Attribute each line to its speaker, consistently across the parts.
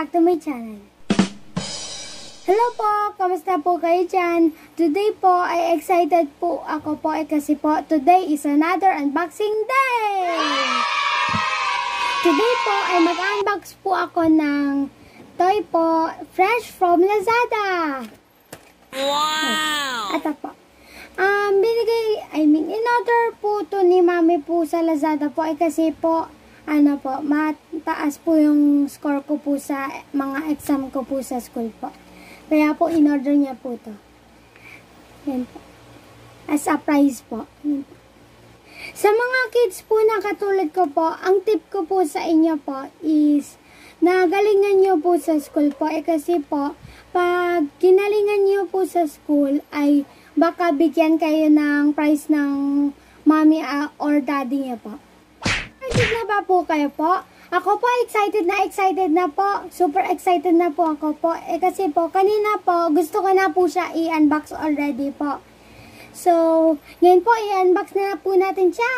Speaker 1: back to my channel. Hello po! Kamusta po kayo dyan? Today po ay excited po ako po kasi po today is another unboxing day! Today po ay mag-unbox po ako ng toy po fresh from Lazada.
Speaker 2: Wow!
Speaker 1: Ito po. In-order po to ni Mami po sa Lazada po ay kasi po mataas po yung score ko po sa mga exam ko po sa school po. Kaya po, in-order niya po to. Yan po. As a prize po. Yan po. Sa mga kids po na katulad ko po, ang tip ko po sa inyo po is nagalingan nyo po sa school po. Kasi po, pag kinalingan nyo po sa school ay baka bigyan kayo ng prize ng mommy or daddy niya po. Excited na ba po kayo po? Ako po excited na po. Super excited na po ako po. Kasi po kanina po gusto ko na po siya i-unbox already po. So, ngayon po i-unbox na po natin siya.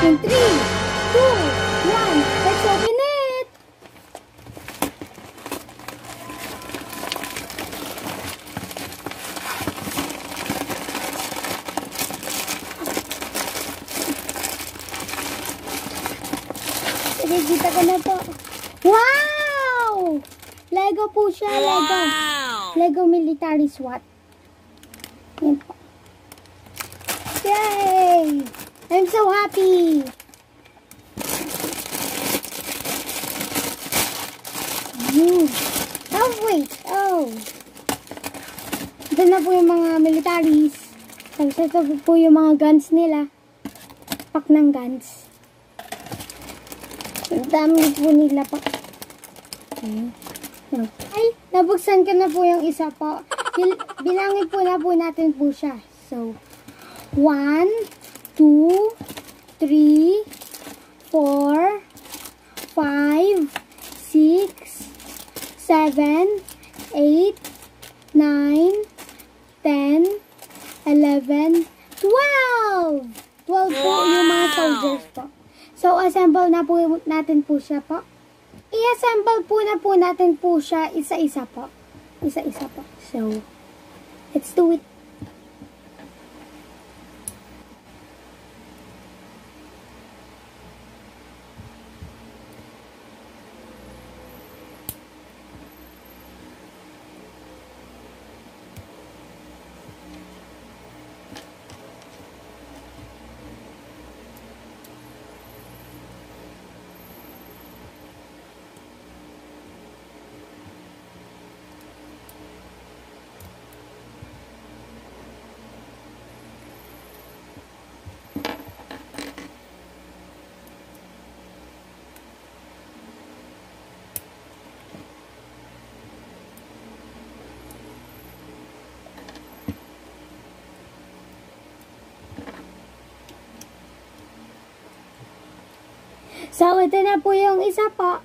Speaker 1: In 3, 2, 1, let's open it! Kita ko na po. Wow! Lego po siya.
Speaker 2: Wow!
Speaker 1: Lego military SWAT. Yan po. Yay! I'm so happy! Oh, wait. Oh. Ito na po yung mga militaries. Tapos ito po yung mga guns nila. Pack ng guns. Ang dami po nila pa. Ay, nabuksan ko na po yung isa po. Bilangin po na po natin po siya. So, 1, 2, 3, 4, 5, 6, 7, 8, 9, 10, 11, 12! 12 po yung mga soldiers po. So, assemble na po natin po siya po. I-assemble po na po natin po siya isa-isa po. Isa-isa po. So, let's do it. So, ito na po yung isa po.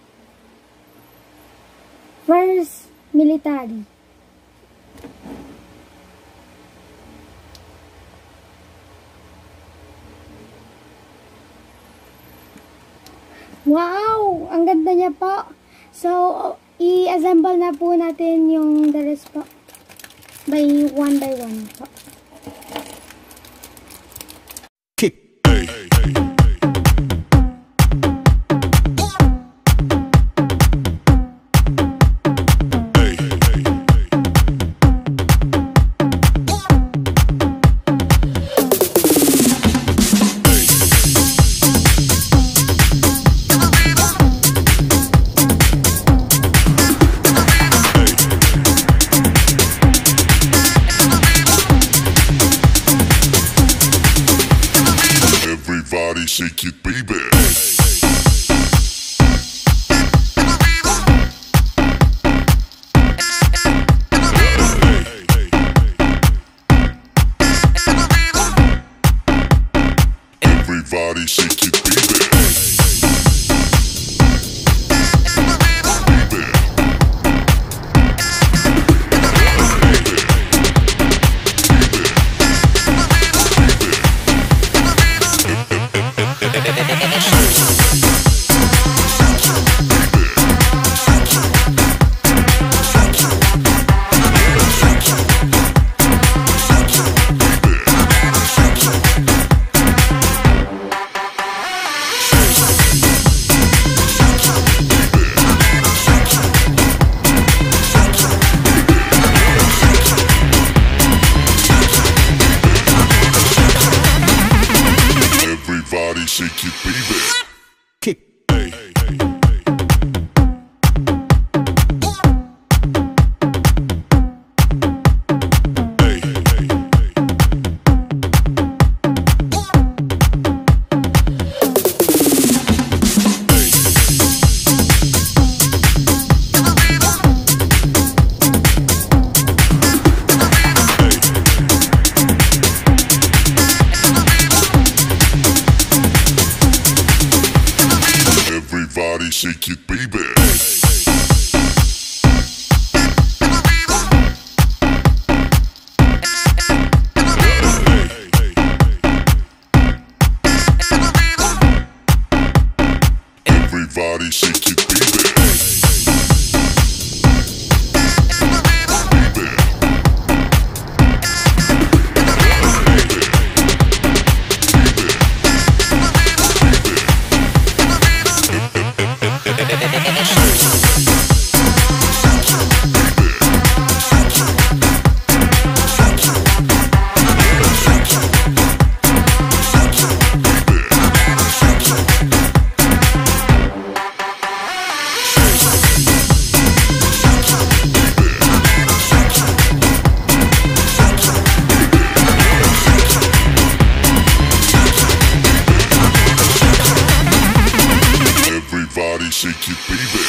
Speaker 1: First, military. Wow! Ang ganda niya po. So, i-assemble na po natin yung the rest po. By one po.
Speaker 3: Shake it, baby. Everybody shake it, baby. shake it, baby.
Speaker 2: Kick.
Speaker 3: Everybody shake it, baby. Everybody shake it, baby. Everybody shake it, baby.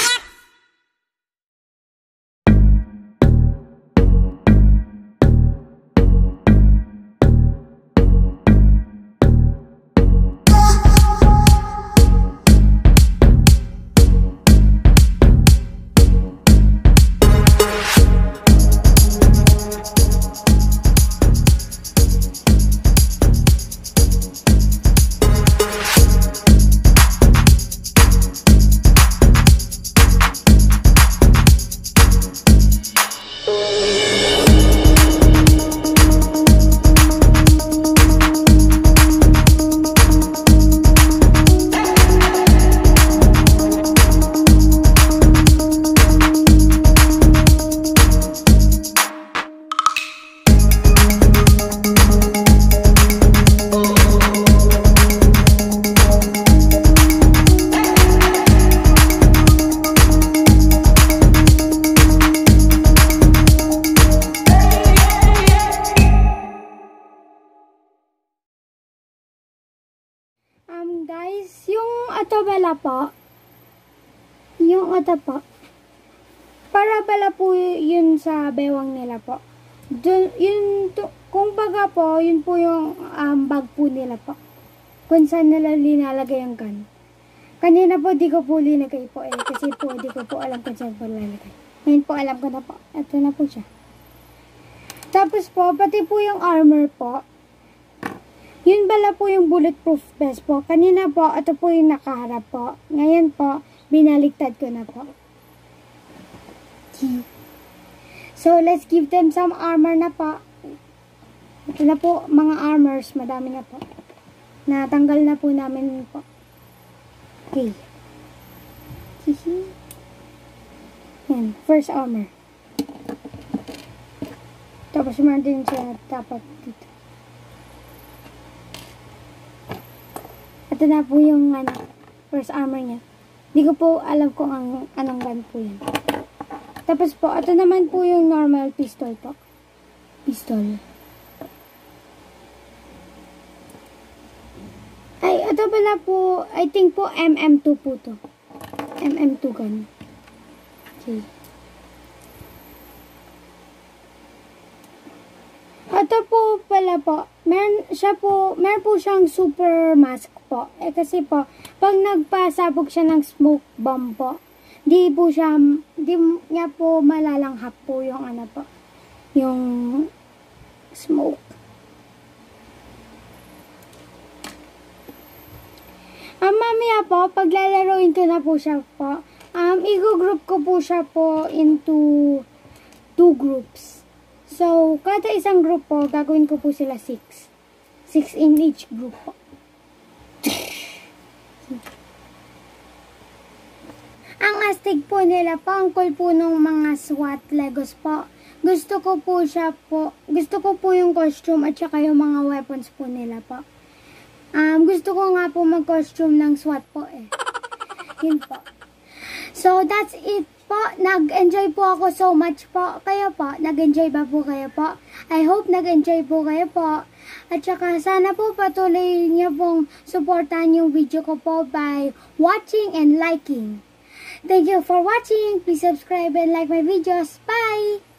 Speaker 1: Guys, yung atobela po, yung ata po, para bala po yun sa bewang nila po. Dun, yun, kung baga po, yun po yung bag po nila po. Kung saan nila linalagay yung gun. Kanina po, di ko po linagay po kasi po, di ko po alam kung saan po lalagay. Ngayon po, alam ko na po. Ito na po siya. Tapos po, pati po yung armor po. Yun bala po yung bulletproof vest po. Kanina po, ito po yung nakaharap po. Ngayon po, binaliktad ko na po. So, let's give them some armor na po. Ito na po, mga armors. Madami na po. Natanggal na po namin po. Okay. Yan, first armor. Tapos meron din siya dapat dito. Ito na po yung first armor niya. Hindi ko po alam kung anong gun po yan. Tapos po, ito naman po yung normal pistol po. Pistol. Ay, ito pala po, I think po MM2 po to. MM2 gun. Okay. Ito po pala po, meron po siyang super mask po. Kasi po, pag nagpasabog siya ng smoke bomb po, di niya po malalanghap po yung po, yung smoke. Mamaya po, paglalaroin ko na po siya po, i-group ko po siya po into 2 groups. So, kada isang group po, gagawin ko po sila 6. 6 in each group po. Ang astig po nila po, ang cool po ng mga SWAT Legos po. Gusto ko po yung costume at saka yung mga weapons po nila po. Gusto ko nga po mag-costume ng SWAT po eh. Yun po. So, that's it po. Nag-enjoy po ako so much po. Kayo po, nag-enjoy ba po kayo po? I hope nag-enjoy po kayo po. At saka sana po patuloy niyo pong supportan yung video ko po by watching and liking. Thank you for watching. Please subscribe and like my videos. Bye!